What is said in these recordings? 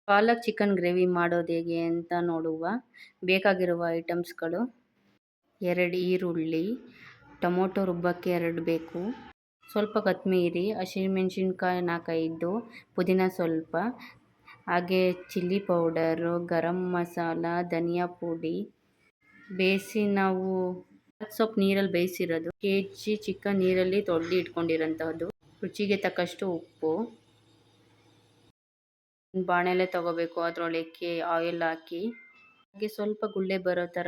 ಪಾಲಕ್ chicken gravy ಮಾಡೋದು ಹೇಗೆ ಅಂತ ನೋಡುವ. ಬೇಕಾಗಿರುವ ಐಟಮ್ಸ್ಗಳು: 2 ಈರುಳ್ಳಿ, ಟೊಮೊಟೊ ರುಬ್ಬಕ್ಕೆ 2 ಬೇಕು, ಸ್ವಲ್ಪ ಕೊತ್ತಂಬರಿ, ಹಸಿಮೆಣಸಿನ್ಕಾಯಿ 4-5, ಪುದೀನ ಸ್ವಲ್ಪ, ಹಾಗೆ ಚಿಲ್ಲಿ ಪೌಡರು, ಗರಂ ಮಸಾಲ, ಧನಿಯಾ ಪುಡಿ. ನಾವು ಸೊಪ್ಪು ನೀರಲ್ಲಿ ಬೇಯಿಸಿರೋದು, ಕೆಜಿ ಚಿಕನ್ ನೀರಲ್ಲಿ ತೊಳೆದು ಇಟ್ಕೊಂಡಿರೋಂಥದ್ದು, ರುಚಿಗೆ ತಕ್ಕಷ್ಟು ಉಪ್ಪು. ಬಾಣಲೆ ತಗೋಬೇಕು, ಅದರೊಳಕ್ಕೆ ಆಯಿಲ್ ಹಾಕಿ, ಹಾಗೆ ಸ್ವಲ್ಪ ಗುಳ್ಳೆ ಬರೋ ಥರ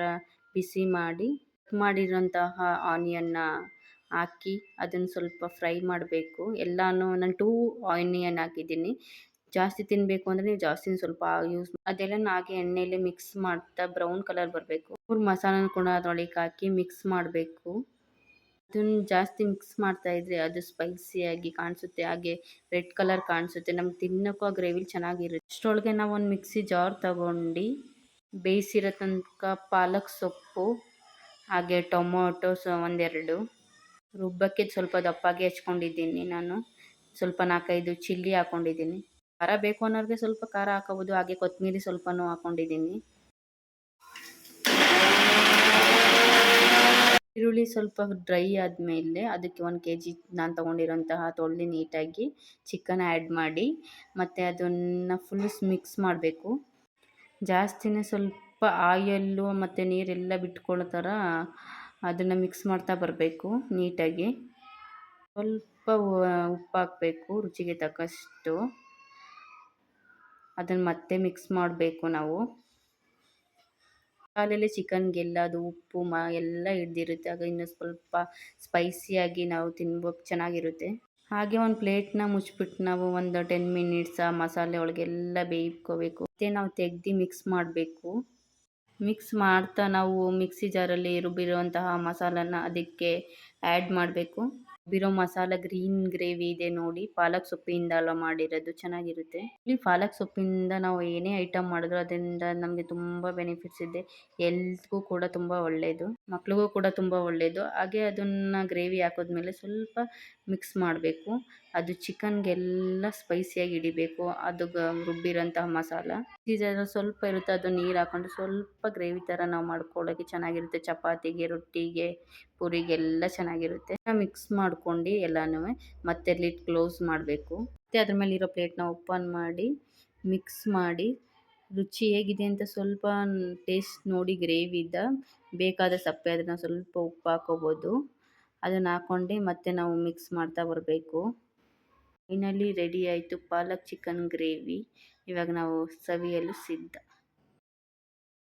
ಬಿಸಿ ಮಾಡಿ, ಕಟ್ ಮಾಡಿರೋಂತಹ ಆನಿಯನ್ನ ಹಾಕಿ ಅದನ್ನು ಸ್ವಲ್ಪ ಫ್ರೈ ಮಾಡಬೇಕು. ಎಲ್ಲನೂ ನಾನು 2 ಆನಿಯನ್ ಹಾಕಿದ್ದೀನಿ. ಜಾಸ್ತಿ ತಿನ್ನಬೇಕು ಅಂದರೆ ನೀವು ಜಾಸ್ತಿ ಸ್ವಲ್ಪ ಅದೆಲ್ಲನೂ ಹಾಕಿ ಎಣ್ಣೆಯಲ್ಲಿ ಮಿಕ್ಸ್ ಮಾಡ್ತಾ ಬ್ರೌನ್ ಕಲರ್ ಬರಬೇಕು. 3 ಮಸಾಲನ ಕೂಡ ಅದರೊಳಗೆ ಹಾಕಿ ಮಿಕ್ಸ್ ಮಾಡಬೇಕು. ಅದನ್ನು ಜಾಸ್ತಿ ಮಿಕ್ಸ್ ಮಾಡ್ತಾ ಇದ್ರೆ ಅದು ಸ್ಪೈಸಿಯಾಗಿ ಕಾಣಿಸುತ್ತೆ, ಹಾಗೆ ರೆಡ್ ಕಲರ್ ಕಾಣಿಸುತ್ತೆ. ನಮ್ಗೆ ತಿನ್ನೋಕ್ಕೂ ಆ ಗ್ರೇವಿ ಚೆನ್ನಾಗಿರುತ್ತೆ. ಅಷ್ಟರೊಳಗೆ ನಾವು ಒಂದು ಮಿಕ್ಸಿ ಜಾರ್ ತಗೊಂಡು ಬೇಯಿಸಿರೋ ತನಕ ಪಾಲಕ್ ಸೊಪ್ಪು, ಹಾಗೆ ಟೊಮೊಟೊ 1-2, ರುಬ್ಬಕ್ಕೆ ಸ್ವಲ್ಪ ದಪ್ಪಾಗಿ ಹೆಚ್ಕೊಂಡಿದ್ದೀನಿ ನಾನು. ಸ್ವಲ್ಪ 4-5 ಚಿಲ್ಲಿ ಹಾಕ್ಕೊಂಡಿದ್ದೀನಿ. ಖಾರ ಬೇಕು ಅನ್ನೋರಿಗೆ ಸ್ವಲ್ಪ ಖಾರ ಹಾಕೋಬೋದು. ಹಾಗೆ ಕೊತ್ತಂಬರಿ ಸ್ವಲ್ಪನೂ ಹಾಕ್ಕೊಂಡಿದ್ದೀನಿ. ಈರುಳ್ಳಿ ಸ್ವಲ್ಪ ಡ್ರೈ ಆದಮೇಲೆ ಅದಕ್ಕೆ 1 kg ನಾನು ತೊಗೊಂಡಿರೋಂತಹ ತೊಳೆದು ನೀಟಾಗಿ ಚಿಕನ್ ಆ್ಯಡ್ ಮಾಡಿ, ಮತ್ತು ಅದನ್ನು ಫುಲ್ ಮಿಕ್ಸ್ ಮಾಡಬೇಕು. ಜಾಸ್ತಿನೇ ಸ್ವಲ್ಪ ಆಯಲ್ಲು ಮತ್ತು ನೀರೆಲ್ಲ ಬಿಟ್ಕೊಳ್ಳೋ ಥರ ಅದನ್ನು ಮಿಕ್ಸ್ ಮಾಡ್ತಾ ಬರಬೇಕು ನೀಟಾಗಿ. ಸ್ವಲ್ಪ ಉಪ್ಪು ಹಾಕಬೇಕು ರುಚಿಗೆ ತಕ್ಕಷ್ಟು. ಅದನ್ನು ಮತ್ತೆ ಮಿಕ್ಸ್ ಮಾಡಬೇಕು ನಾವು. ಮಸಾಲೆಯಲ್ಲಿ ಚಿಕನ್ಗೆಲ್ಲ ಅದು ಉಪ್ಪು ಎಲ್ಲ ಹಿಡ್ದಿರುತ್ತೆ, ಆಗ ಇನ್ನೂ ಸ್ವಲ್ಪ ಸ್ಪೈಸಿಯಾಗಿ ನಾವು ತಿನ್ಬೇಕು, ಚೆನ್ನಾಗಿರುತ್ತೆ. ಹಾಗೆ ಒಂದು ಪ್ಲೇಟ್ನ ಮುಚ್ಚಿಬಿಟ್ಟು ನಾವು ಒಂದು 10 ಮಿನಿಟ್ಸ್ ಆ ಮಸಾಲೆ ಒಳಗೆಲ್ಲ ಬೇಯ್ಕೋಬೇಕು. ಮತ್ತು ನಾವು ತೆಗ್ದು ಮಿಕ್ಸ್ ಮಾಡಬೇಕು. ಮಿಕ್ಸ್ ಮಾಡ್ತಾ ನಾವು ಮಿಕ್ಸಿ ಜಾರಲ್ಲಿ ರುಬ್ಬಿರುವಂತಹ ಮಸಾಲನ ಅದಕ್ಕೆ ಆ್ಯಡ್ ಮಾಡಬೇಕು. ರುಬ್ಬಿರೋ ಮಸಾಲ ಗ್ರೀನ್ ಗ್ರೇವಿ ಇದೆ ನೋಡಿ, ಪಾಲಕ್ ಸೊಪ್ಪಿಂದ ಮಾಡಿರೋದು, ಚೆನ್ನಾಗಿರುತ್ತೆ. ಇಲ್ಲಿ ಪಾಲಕ್ ಸೊಪ್ಪಿಂದ ನಾವು ಏನೇ ಐಟಮ್ ಮಾಡಿದ್ರು ಅದರಿಂದ ನಮಗೆ ತುಂಬ ಬೆನಿಫಿಟ್ಸ್ ಇದೆ. ಹೆಲ್ತ್ಗೂ ಕೂಡ ತುಂಬ ಒಳ್ಳೆಯದು, ಮಕ್ಳಿಗೂ ಕೂಡ ತುಂಬ ಒಳ್ಳೆಯದು. ಹಾಗೆ ಅದನ್ನು ಗ್ರೇವಿ ಹಾಕಿದ್ಮೇಲೆ ಸ್ವಲ್ಪ ಮಿಕ್ಸ್ ಮಾಡಬೇಕು. ಅದು ಚಿಕನ್ಗೆಲ್ಲ ಸ್ಪೈಸಿಯಾಗಿ ಹಿಡಿಬೇಕು, ಅದು ರುಬ್ಬಿರೋಂತಹ ಮಸಾಲ. ಸ್ವಲ್ಪ ಇರುತ್ತೆ, ಅದು ನೀರು ಹಾಕ್ಕೊಂಡು ಸ್ವಲ್ಪ ಗ್ರೇವಿ ಥರ ನಾವು ಮಾಡ್ಕೊಳ್ಳೋಕ್ಕೆ ಚೆನ್ನಾಗಿರುತ್ತೆ. ಚಪಾತಿಗೆ, ರೊಟ್ಟಿಗೆ, ಪೂರಿಗೆಲ್ಲ ಚೆನ್ನಾಗಿರುತ್ತೆ. ಮಿಕ್ಸ್ ಮಾಡ್ಕೊಂಡು ಎಲ್ಲನೂ ಮತ್ತೆ ಲಿಡ್ ಕ್ಲೋಸ್ ಮಾಡಬೇಕು. ಮತ್ತು ಅದ್ರ ಮೇಲೆ ಇರೋ ಪ್ಲೇಟ್ನ ಓಪನ್ ಮಾಡಿ ಮಿಕ್ಸ್ ಮಾಡಿ ರುಚಿ ಹೇಗಿದೆ ಅಂತ ಸ್ವಲ್ಪ ಟೇಸ್ಟ್ ನೋಡಿ. ಗ್ರೇವಿದ ಬೇಕಾದ ಸಪ್ಪೆ ಆದರೆ ನಾವು ಸ್ವಲ್ಪ ಉಪ್ಪು ಹಾಕೋಬೋದು. ಅದನ್ನು ಹಾಕ್ಕೊಂಡು ಮತ್ತೆ ನಾವು ಮಿಕ್ಸ್ ಮಾಡ್ತಾ ಬರಬೇಕು. ಫೈನಲಿ ರೆಡಿ ಆಯಿತು ಪಾಲಕ್ ಚಿಕನ್ ಗ್ರೇವಿ. ಇವಾಗ ನಾವು ಸವಿಯಲು ಸಿದ್ಧ.